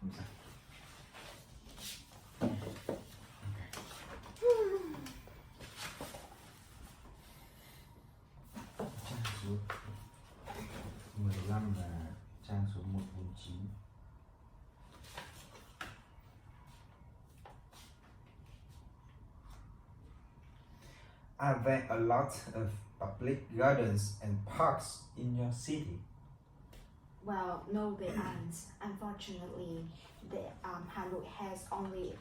Không sao. Trang số 15 là trang số 149. Are there a lot of public gardens and parks in your city? Well, no, they aren't. Unfortunately, Hanoi has only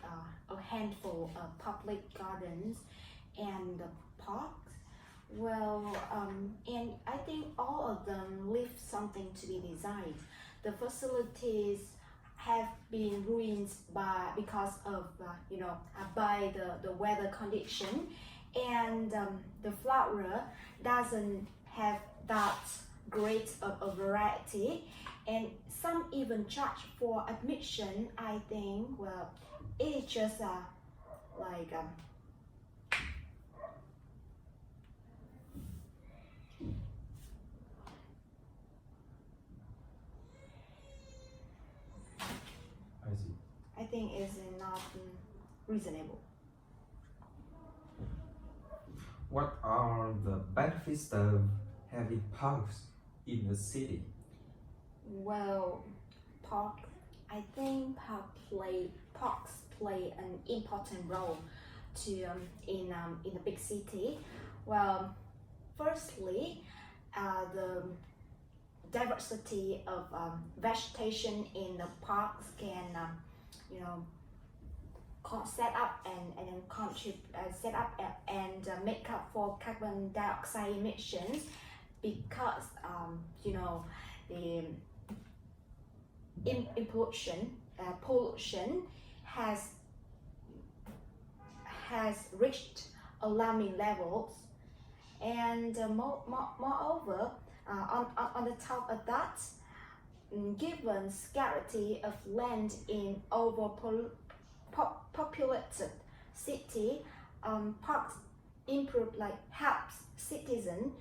a handful of public gardens and parks. Well, and I think all of them leave something to be desired. The facilities have been ruined because of by the weather condition, and the flower doesn't have that great of a variety, and some even charge for admission. I think, well, it's just like I see. I think it's not reasonable. What are the benefits of having parks in the city? Well, I think parks play an important role to in a big city. Well, firstly, the diversity of vegetation in the parks can set up and contribute make up for carbon dioxide emissions, because the pollution has reached alarming levels, and moreover, on the top of that, given scarcity of land in populated city, parks helps citizens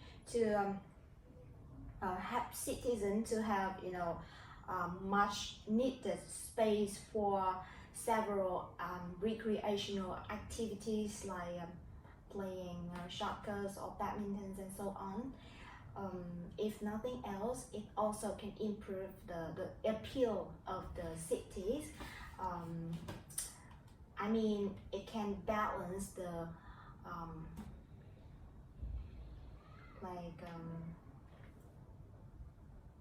to have much needed space for several recreational activities like playing soccer or badminton and so on. If nothing else, it also can improve the appeal of the cities. I mean, it can balance the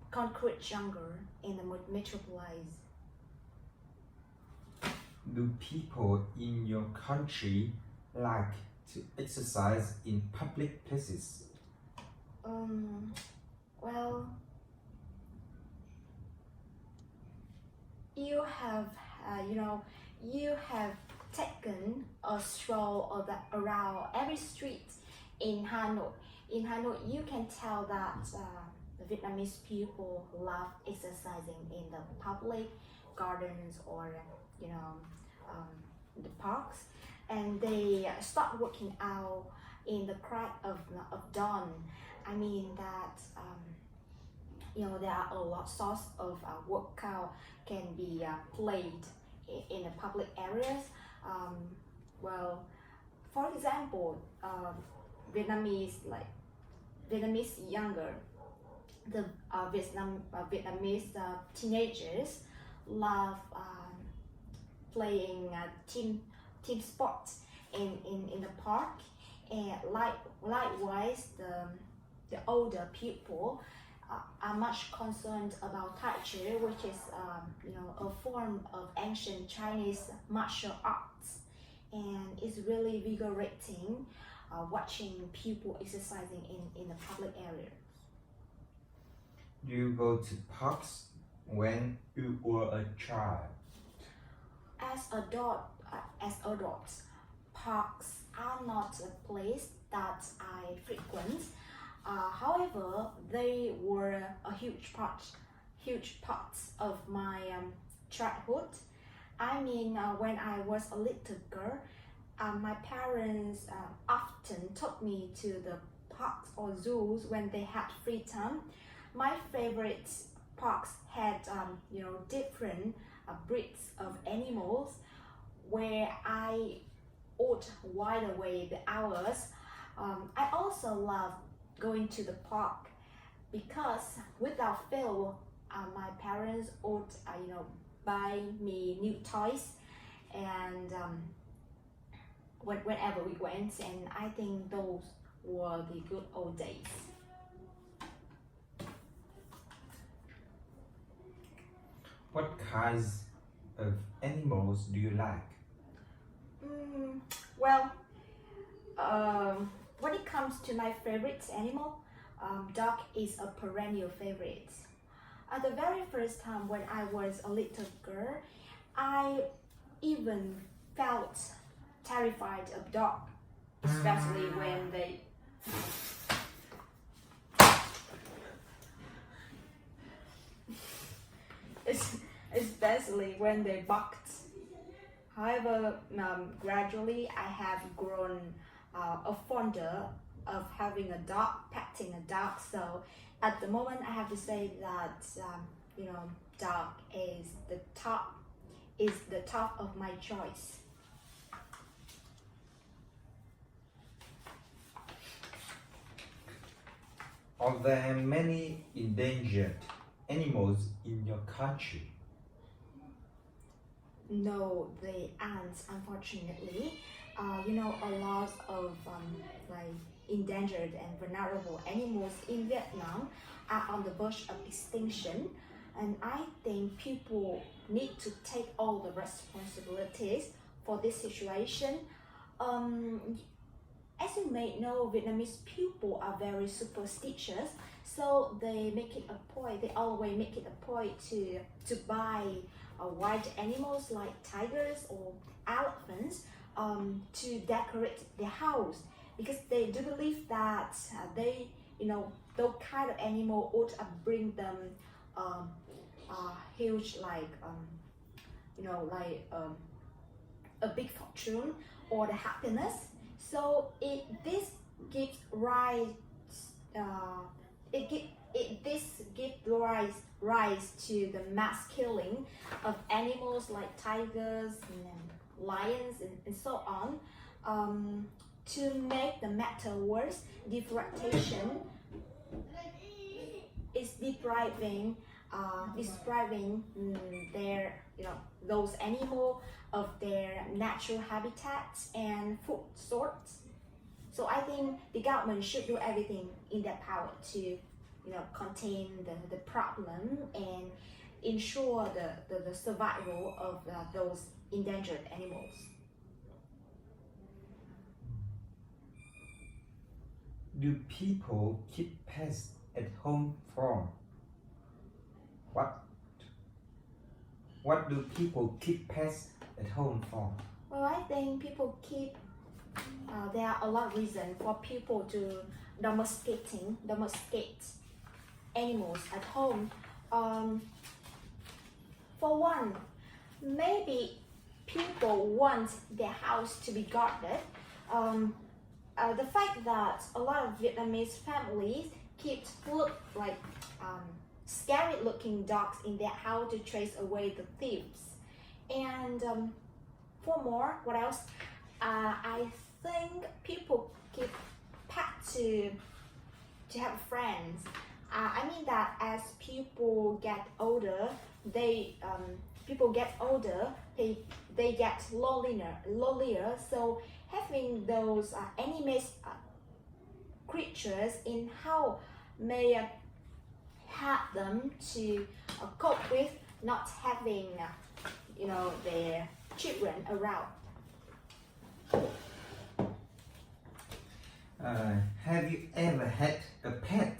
concrete jungle in the metropolis. Do people in your country like to exercise in public places? Well, you have taken a stroll around every street in Hanoi. In Hanoi, you can tell that the Vietnamese people love exercising in the public gardens or the parks, and they start working out in the crack of dawn. I mean that there are a lot sorts of workout can be played in the public areas. Well, for example, Vietnamese younger, the Vietnamese teenagers love playing team sports in the park, and likewise the older people are much concerned about Tai Chi, which is a form of ancient Chinese martial arts, and it's really invigorating watching people exercising in the public areas. Do you go to parks when you were a child? As adults, parks are not a place that I frequent. However, they were a huge part of my childhood. I mean, when I was a little girl, my parents often took me to the parks or zoos when they had free time. My favorite parks had different breeds of animals where I would while away the hours. I also love going to the park because without fail, my parents would buy me new toys, and whenever we went, and I think those were the good old days. What kinds of animals do you like? Well, when it comes to my favorite animal, dog is a perennial favorite. At the very first time when I was a little girl, I even felt terrified of dog, especially when they especially when they barked. However, gradually I have grown a fonder of having a dog, petting a dog. So at the moment, I have to say that dog is the top of my choice. Are there many endangered animals in your country? No, they aren't, unfortunately. A lot of like endangered and vulnerable animals in Vietnam are on the verge of extinction, and I think people need to take all the responsibilities for this situation. Um, as you may know, Vietnamese people are very superstitious, so they always make it a point to buy wild animals like tigers or elephants to decorate their house, because they do believe that those kind of animal would bring them huge a big fortune or the happiness. So this gives rise this gives rise to the mass killing of animals like tigers and lions and so on. To make the matter worse, deforestation is depriving their those animals of their natural habitats and food source. So I think the government should do everything in their power to contain the problem and ensure the survival of those endangered animals. Do people keep pets at home for? What do people keep pets at home for? Well, I think people keep. There are a lot of reasons for people to domesticate animals at home. For one, maybe people want their house to be guarded. The fact that a lot of Vietnamese families keep scary looking dogs in their house to chase away the thieves. And for more, what else? I think people keep pets to have friends. I mean that as people get older, they get lonelier. So having those animate creatures in house may help them to cope with not having their children around. Have you ever had a pet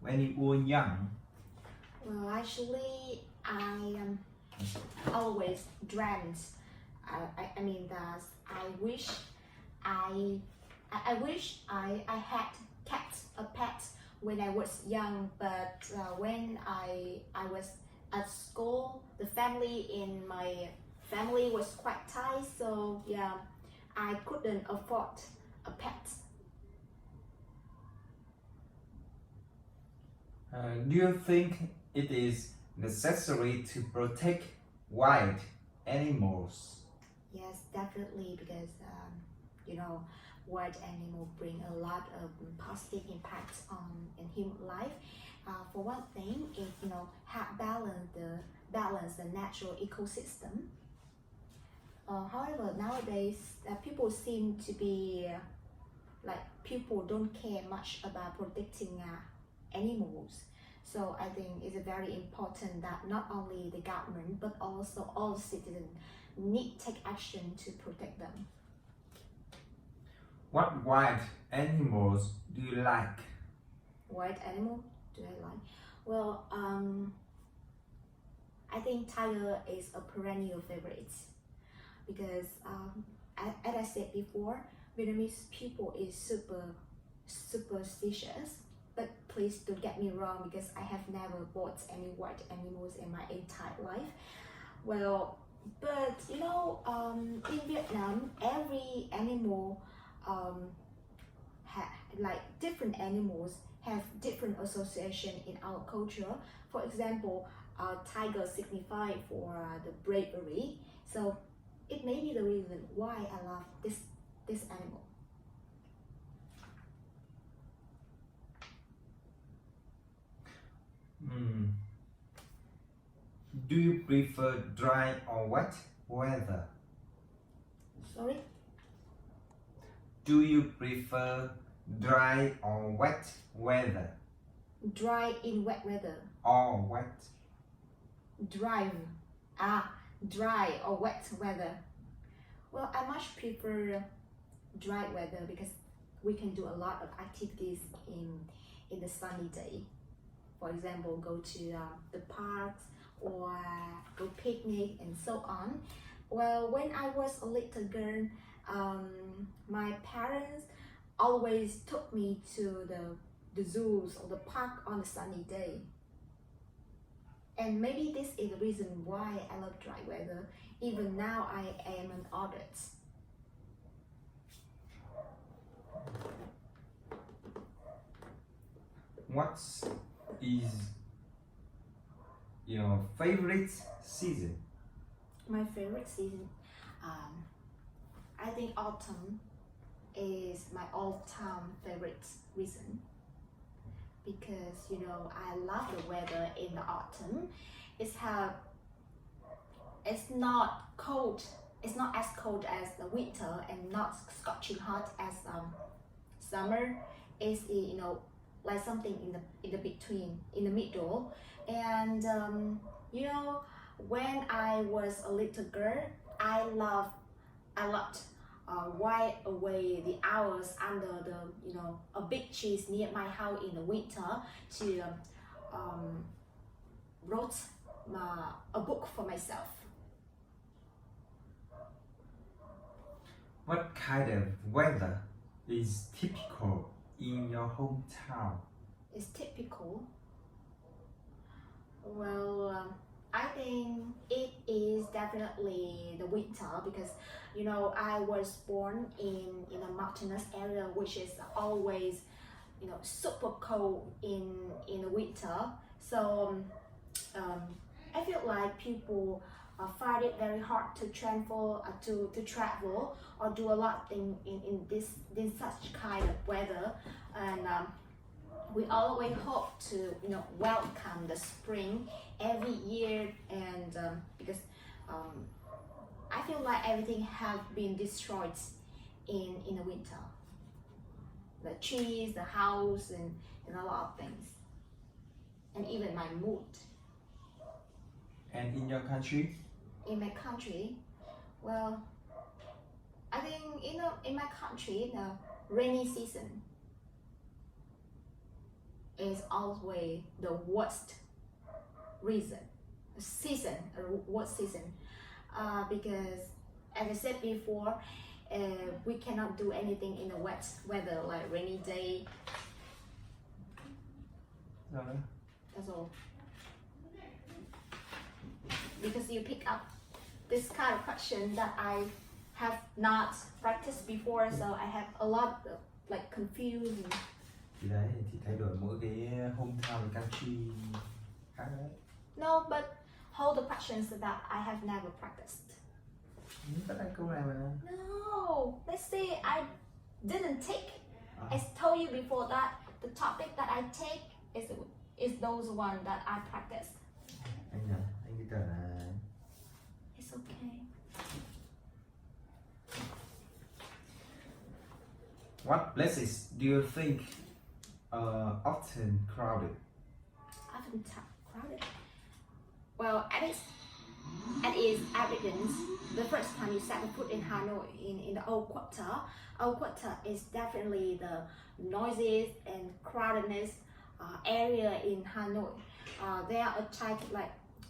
when you were young? Well, actually, I always dreamt. I mean that I wish I had kept a pet when I was young, but when I was at school, the family in my family was quite tight, so yeah, I couldn't afford a pet. Do you think it is necessary to protect wild animals? Yes, definitely, because you know, wild animals bring a lot of positive impacts on in human life. For one thing, it help balance the natural ecosystem. However, nowadays people seem to be like people don't care much about protecting animals. So I think it's very important that not only the government but also all citizens need take action to protect them. What wild animals do you like? Wild animal do I like? Well, I think tiger is a perennial favorite because as I said before, Vietnamese people is superstitious. But please don't get me wrong because I have never bought any wild animals in my entire life. Well, but in Vietnam, every animal like different animals have different association in our culture. For example, tiger signify for the bravery. So it may be the reason why I love this animal. Do you prefer dry or wet weather? Sorry? Do you prefer dry or wet weather? Dry in wet weather. Or wet? Dry. Dry or wet weather. Well, I much prefer dry weather because we can do a lot of activities in the sunny day. For example, go to the parks or go picnic and so on. Well, when I was a little girl, my parents always took me to the zoos or the park on a sunny day. And maybe this is the reason why I love dry weather. Even now I am an adult. What is your favorite season? My favorite season, I think autumn is my all-time favorite reason because I love the weather in the autumn. It's not cold. It's not as cold as the winter and not scorching hot as summer. It's like something in the between, in the middle. And when I was a little girl, I loved while away the hours under the a big trees near my house in the winter to wrote a book for myself. What kind of weather is typical in your hometown? It's typical. Well, I think it is definitely the winter because I was born in a mountainous area which is always super cold in the winter. So I feel like people find it very hard to travel or do a lot of things in such kind of weather. And we always hope to welcome the spring every year. And because I feel like everything have been destroyed in the winter, the trees, the house, and a lot of things, and even my mood. And in your country? In my country, well, I think in my country the rainy season is always the worst season because as I said before, we cannot do anything in the wet weather like rainy day. That's all. Because you pick up this kind of question that I have not practiced before, so I have a lot of confused. Thì đấy, thì thay đổi mỗi cái hometown country khác đấy. No, but hold the questions that I have never practiced. Có đây câu này mà. No, let's say I didn't take. I told you before that the topic that I take is those one that I practice. Anh nhỉ, anh ghi tờ là It's okay. What places do you think are often crowded? Often crowded. Well, at its evidence, the first time you set foot in Hanoi in the old quarter is definitely the noises and crowdedness area in Hanoi. There are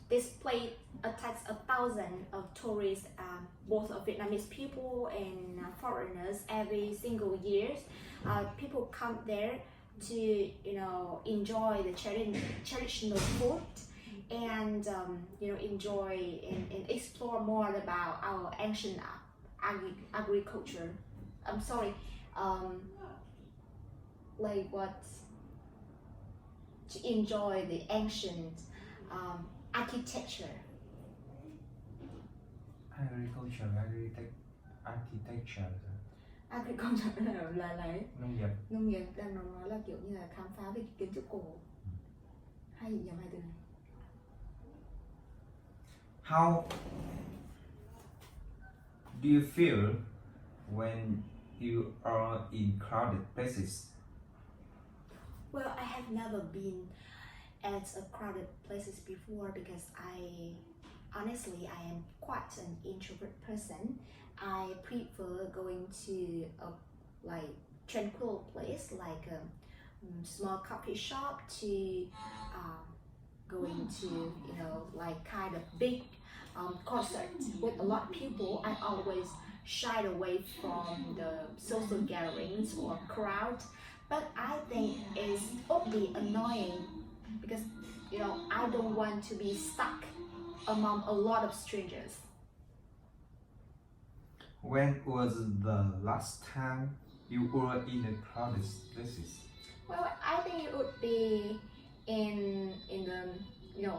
this place attracts 1,000 of tourists, both of Vietnamese people and foreigners every single year. People come there to enjoy the traditional food and enjoy and explore more about our ancient agriculture. I'm sorry, to enjoy the ancient architecture. Agriculture, architecture. Agriculture là Nông nghiệp. đang nói là kiểu như là khám phá về kiến trúc cổ. Hay nhầm hai từ này. How do you feel when you are in crowded places? Well, I have never been at a crowded places before because honestly I am quite an introvert person. I prefer going to a tranquil place like a small coffee shop to going to kind of big concert with a lot of people. I always shied away from the social gatherings or crowd, but I think it would be annoying because I don't want to be stuck among a lot of strangers. When was the last time you were in a crowded places? Well, I think it would be in the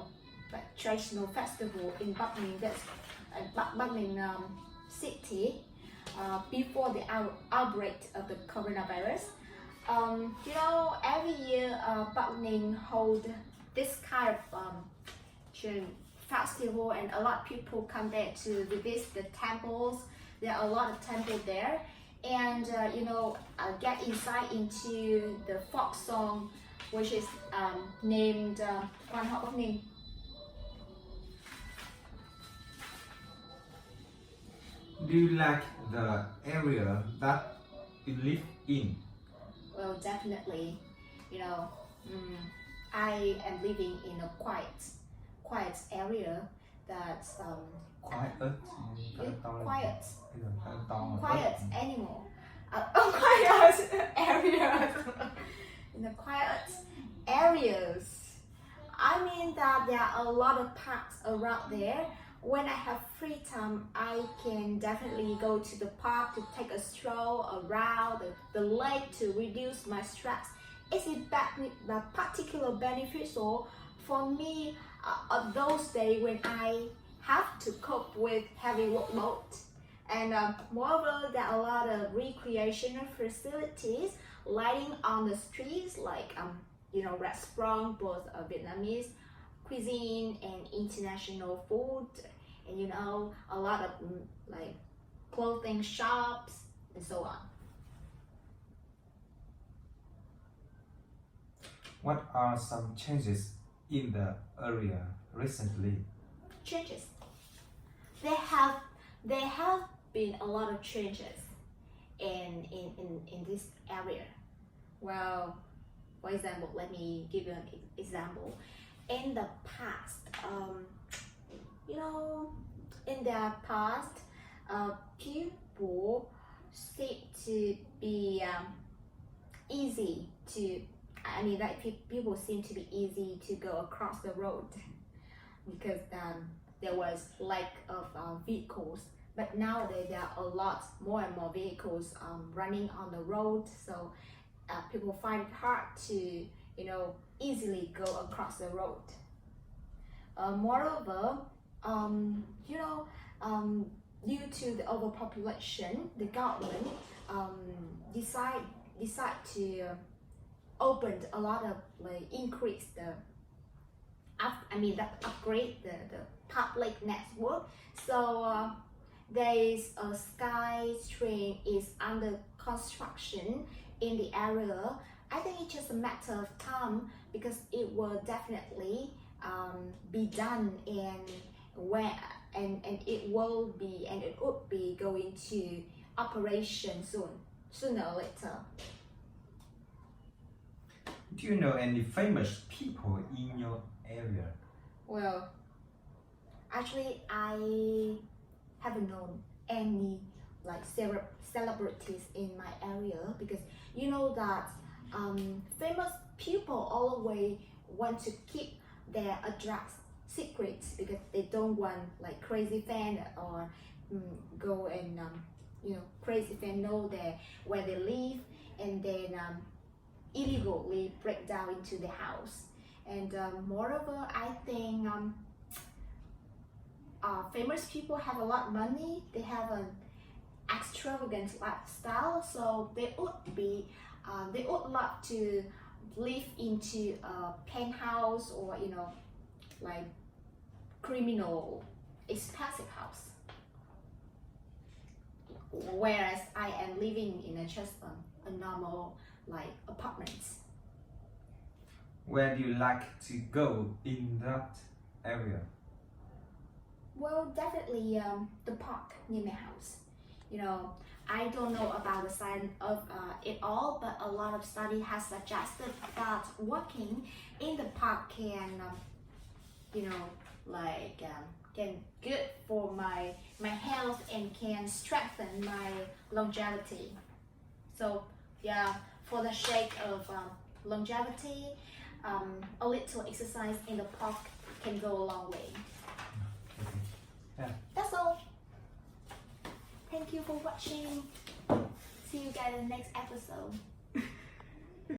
traditional festival in Bắc Ninh city before the outbreak of the coronavirus. Every year Bắc Ninh hold this kind of festival, and a lot of people come there to visit the temples. There are a lot of temples there, and get insight into the folk song, which is named Quan họ Bắc Ninh. Do you like the area that you live in? Well, definitely. I am living in a quiet area that's Quiet animal. Quiet areas. In the quiet areas, I mean that there are a lot of parks around there. When I have free time, I can definitely go to the park to take a stroll around the lake to reduce my stress. Is it particularly beneficial for me on those days when I have to cope with heavy workload? And moreover, there are a lot of recreational facilities lighting on the streets, like restaurant, both Vietnamese cuisine and international food, and a lot of clothing shops and so on. What are some changes in the area recently? Changes. There have been a lot of changes in this area. Well, for example, let me give you an example. In the past, people seem to be easy to. People seem to be easy to go across the road because there was lack of vehicles. But nowadays there are a lot more and more vehicles running on the road, so people find it hard to easily go across the road. Moreover, you know, due to the overpopulation, the government decide to open a lot of like increase the upgrade the public network. So there's a SkyTrain is under construction in the area. I think it's just a matter of time because it will definitely be done and it would be going to operation sooner or later. Do you know any famous people in your area? Well, actually, I haven't known any like celebrities in my area because you know that famous people always want to keep their address secret because they don't want like crazy fan or go and crazy fan know where they live and then illegally break down into the house. And moreover, I think famous people have a lot of money. They have an extravagant lifestyle, so they would love to live into a penthouse or like criminal expensive house. Whereas I am living in just a normal like apartments. Where do you like to go in that area? Well, definitely the park near my house. I don't know about the science of it all, but a lot of study has suggested that walking in the park can, can good for my health and can strengthen my longevity. So yeah, for the sake of longevity, a little exercise in the park can go a long way. Yeah. That's all. Thank you for watching. See you guys in the next episode.